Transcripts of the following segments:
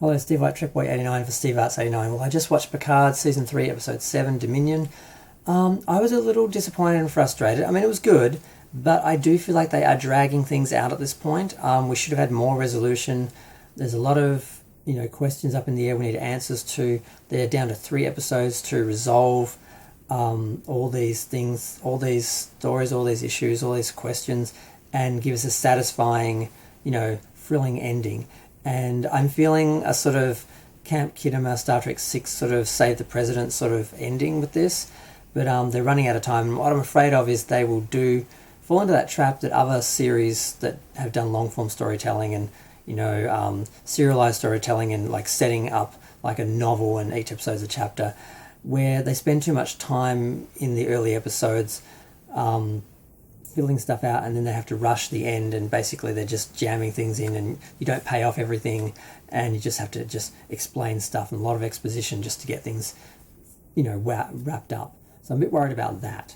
Hello, Steve White, Trek Boy 89 for Steve Arts 89. Well, I just watched Picard Season 3, Episode 7, Dominion. I was a little disappointed and frustrated. I mean, it was good, but I do feel like they are dragging things out at this point. We should have had more resolution. There's a lot of, questions up in the air we need answers to. They're down to 3 episodes to resolve all these things, all these stories, all these issues, all these questions, and give us a satisfying, thrilling ending. And I'm feeling a sort of Camp Kittimer, Star Trek 6 sort of Save the President sort of ending with this. But they're running out of time. And what I'm afraid of is they will fall into that trap that other series that have done long-form storytelling and, serialized storytelling and like setting up like a novel and each episode's a chapter, where they spend too much time in the early episodes filling stuff out, and then they have to rush the end, and basically they're just jamming things in, and you don't pay off everything, and you just have to just explain stuff and a lot of exposition just to get things, wrapped up. So I'm a bit worried about that.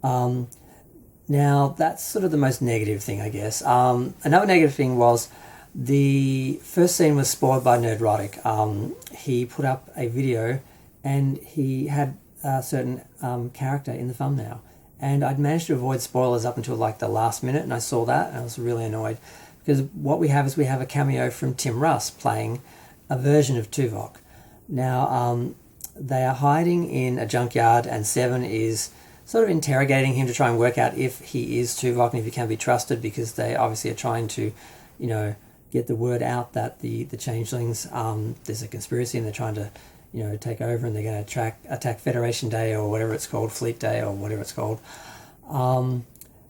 Now that's sort of the most negative thing, I guess. Another negative thing was the first scene was spoiled by Nerd Vadic. He put up a video, and he had a certain character in the thumbnail. And I'd managed to avoid spoilers up until like the last minute, and I saw that, and I was really annoyed. Because what we have is we have a cameo from Tim Russ playing a version of Tuvok. Now, they are hiding in a junkyard, and Seven is sort of interrogating him to try and work out if he is Tuvok and if he can be trusted, because they obviously are trying to, get the word out that the changelings, there's a conspiracy and they're trying to, take over, and they're going to attack Federation Day or whatever it's called, Fleet Day or whatever it's called. Now,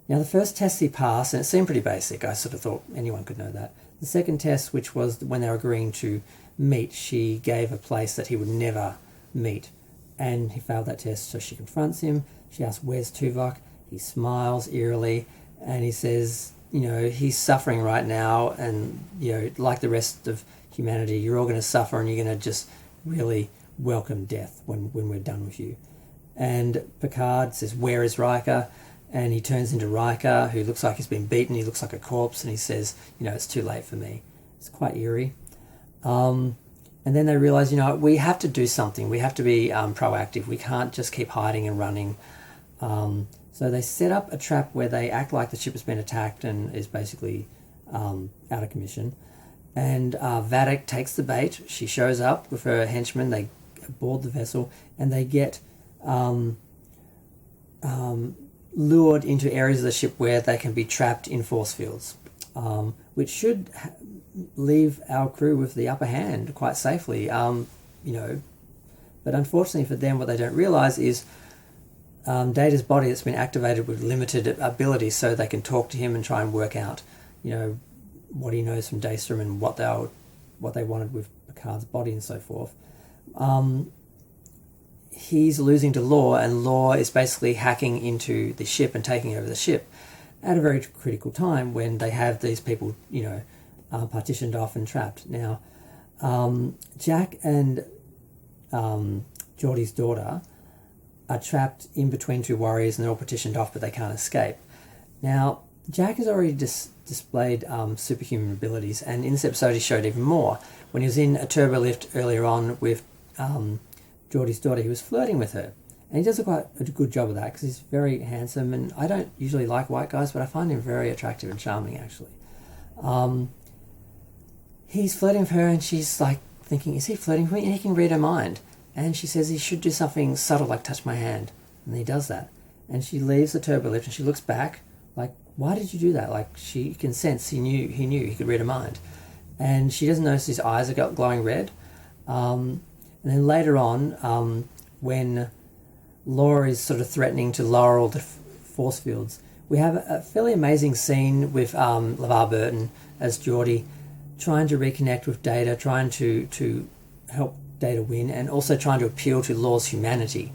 the first test he passed, and it seemed pretty basic. I sort of thought anyone could know that. The second test, which was when they were agreeing to meet, she gave a place that he would never meet, and he failed that test. So she confronts him. She asks, "Where's Tuvok?" He smiles eerily, and he says, he's suffering right now, and like the rest of humanity, you're all going to suffer, and you're going to just really welcome death when we're done with you. And Picard says, "Where is Riker?" And he turns into Riker, who looks like he's been beaten. He looks like a corpse, and he says, "It's too late for me." It's quite eerie. And then they realize, we have to do something. We have to be proactive. We can't just keep hiding and running. So they set up a trap where they act like the ship has been attacked and is basically out of commission. And Vadic takes the bait. She shows up with her henchmen. They board the vessel, and they get lured into areas of the ship where they can be trapped in force fields, which should leave our crew with the upper hand quite safely. But unfortunately for them, what they don't realize is Data's body that's been activated with limited abilities, so they can talk to him and try and work out, what he knows from Daystrom and what they wanted with Picard's body and so forth. He's losing to Law, and Law is basically hacking into the ship and taking over the ship at a very critical time when they have these people, partitioned off and trapped. Now, Jack and Geordie's daughter are trapped in between two warriors, and they're all partitioned off, but they can't escape. Now, Jack has already displayed superhuman abilities, and in this episode he showed even more. When he was in a turbo lift earlier on with Geordie's daughter, he was flirting with her, and he does quite a good job of that because he's very handsome, and I don't usually like white guys, but I find him very attractive and charming, actually. He's flirting with her, and she's like thinking, is he flirting with me? And he can read her mind, and she says he should do something subtle like touch my hand, and he does that, and she leaves the turbo lift and she looks back like, why did you do that? Like, she can sense he knew he could read her mind, and she doesn't notice his eyes are glowing red. And then later on, when Laura is sort of threatening to lower all the force fields, we have a fairly amazing scene with LeVar Burton as Geordie trying to reconnect with Data, trying to help Data win, and also trying to appeal to Law's humanity,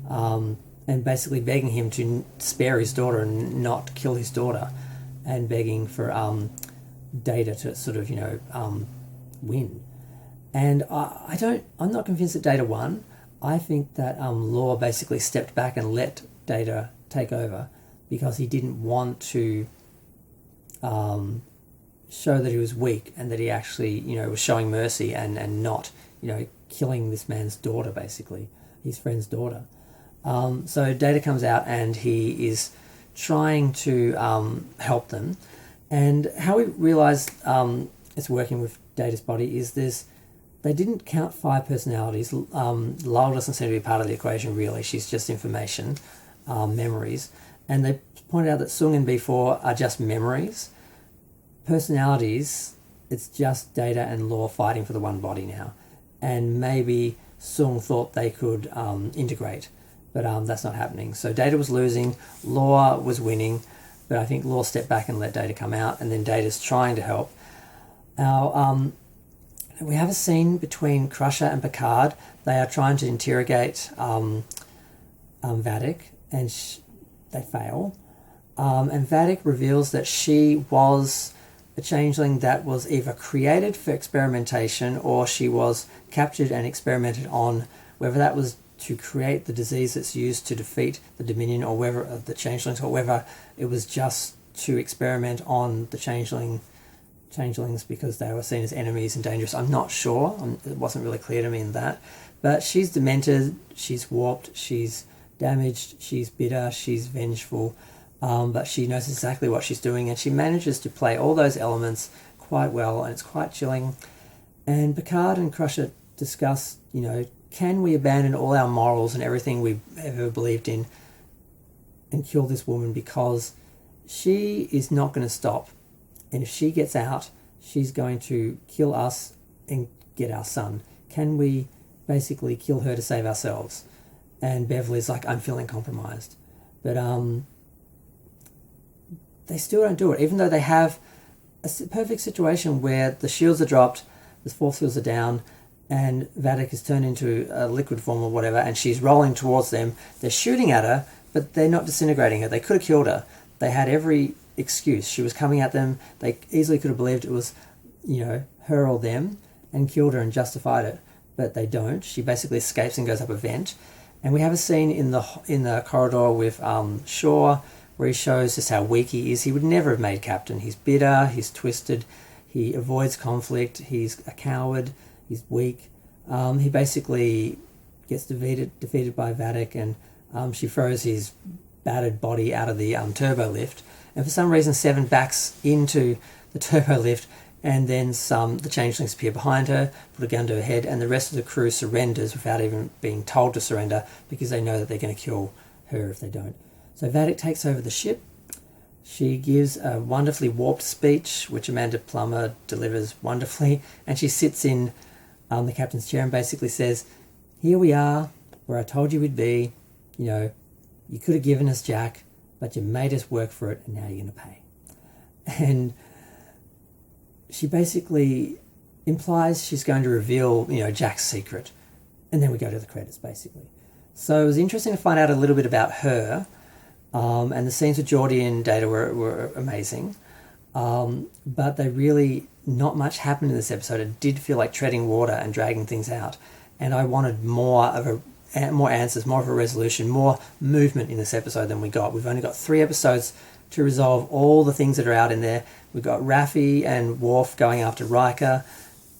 and basically begging him to spare his daughter and not kill his daughter, and begging for Data to sort of win. And I'm not convinced that Data won. I think that Law basically stepped back and let Data take over because he didn't want to show that he was weak and that he actually, was showing mercy and not, killing this man's daughter, basically, his friend's daughter. So Data comes out and he is trying to help them. And how we realise it's working with Data's body is they didn't count 5 personalities. Lyle doesn't seem to be part of the equation, really. She's just information, memories. And they pointed out that Sung and B4 are just memories. Personalities, it's just Data and Law fighting for the one body now. And maybe Sung thought they could integrate, but that's not happening. So Data was losing, Law was winning, but I think Law stepped back and let Data come out, and then Data's trying to help. Now, we have a scene between Crusher and Picard. They are trying to interrogate Vadic, and they fail. And Vadic reveals that she was a changeling that was either created for experimentation or she was captured and experimented on, whether that was to create the disease that's used to defeat the Dominion or whether the changelings, or whether it was just to experiment on the changelings because they were seen as enemies and dangerous. I'm not sure. It wasn't really clear to me in that. But she's demented, she's warped, she's damaged, she's bitter, she's vengeful, but she knows exactly what she's doing, and she manages to play all those elements quite well, and it's quite chilling. And Picard and Crusher discuss, can we abandon all our morals and everything we've ever believed in and kill this woman, because she is not going to stop. And if she gets out, she's going to kill us and get our son. Can we basically kill her to save ourselves? And Beverly's like, I'm feeling compromised. But they still don't do it, even though they have a perfect situation where the shields are dropped, the force fields are down, and Vadic is turned into a liquid form or whatever, and she's rolling towards them. They're shooting at her, but they're not disintegrating her. They could have killed her. They had every excuse. She was coming at them. They easily could have believed it was, her or them, and killed her and justified it, but they don't. She basically escapes and goes up a vent. And we have a scene in the corridor with Shaw, where he shows just how weak he is. He would never have made captain. He's bitter, he's twisted, he avoids conflict, he's a coward, he's weak. He basically gets defeated by Vadic, and she throws his battered body out of the turbo lift. And for some reason, Seven backs into the turbo lift, and then the changelings appear behind her, put a gun to her head, and the rest of the crew surrenders without even being told to surrender, because they know that they're going to kill her if they don't. So Vadic takes over the ship. She gives a wonderfully warped speech, which Amanda Plummer delivers wonderfully, and she sits in the captain's chair and basically says, here we are, where I told you we'd be. You could have given us Jack, but you made us work for it, and now you're going to pay. And she basically implies she's going to reveal, Jack's secret. And then we go to the credits, basically. So it was interesting to find out a little bit about her. And the scenes with Geordie and Data were amazing. But they really, not much happened in this episode. It did feel like treading water and dragging things out. And I wanted more answers, more of a resolution, more movement in this episode than we got. We've only got 3 episodes to resolve all the things that are out in there. We've got Raffi and Worf going after Riker.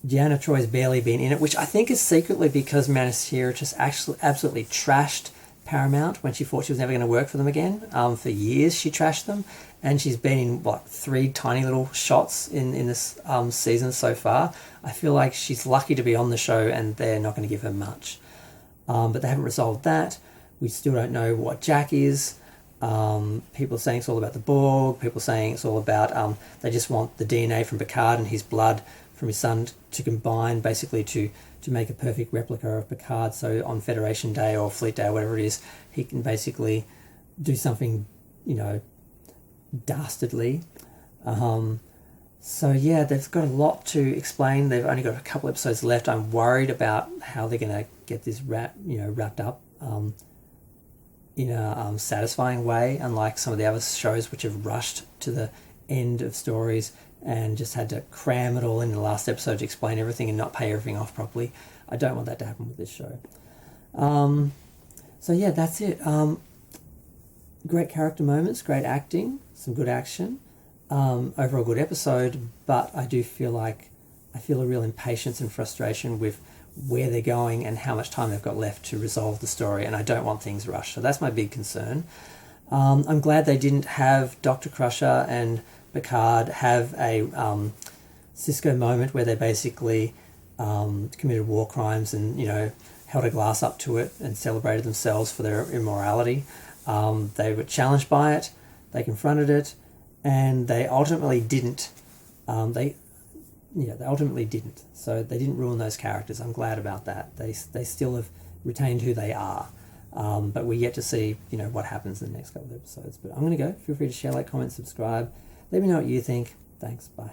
Deanna Troy's barely been in it, which I think is secretly because Manasira just actually absolutely trashed Paramount when she thought she was never going to work for them again. For years she trashed them, and she's been in 3 tiny little shots in this season so far. I feel like she's lucky to be on the show, and they're not going to give her much. But they haven't resolved that. We still don't know what Jack is. People saying it's all about the Borg. People saying it's all about they just want the DNA from Picard and his blood from his son to combine, basically to make a perfect replica of Picard. So on Federation Day or Fleet Day or whatever it is, he can basically do something, dastardly. So yeah, they've got a lot to explain. They've only got a couple episodes left. I'm worried about how they're going to get this wrapped up in a satisfying way, unlike some of the other shows which have rushed to the end of stories and just had to cram it all in the last episode to explain everything and not pay everything off properly. I don't want that to happen with this show. So yeah, that's it. Great character moments, great acting, some good action. overall good episode, but I do feel like I feel a real impatience and frustration with where they're going and how much time they've got left to resolve the story, and I don't want things rushed. So that's my big concern. I'm glad they didn't have Dr. Crusher and Picard have a Cisco moment where they basically committed war crimes and, held a glass up to it and celebrated themselves for their immorality. They were challenged by it, they confronted it, and they ultimately didn't. They ultimately didn't. So they didn't ruin those characters. I'm glad about that. They still have retained who they are. But we yet to see, what happens in the next couple of episodes. But I'm going to go. Feel free to share, like, comment, subscribe. Let me know what you think. Thanks. Bye.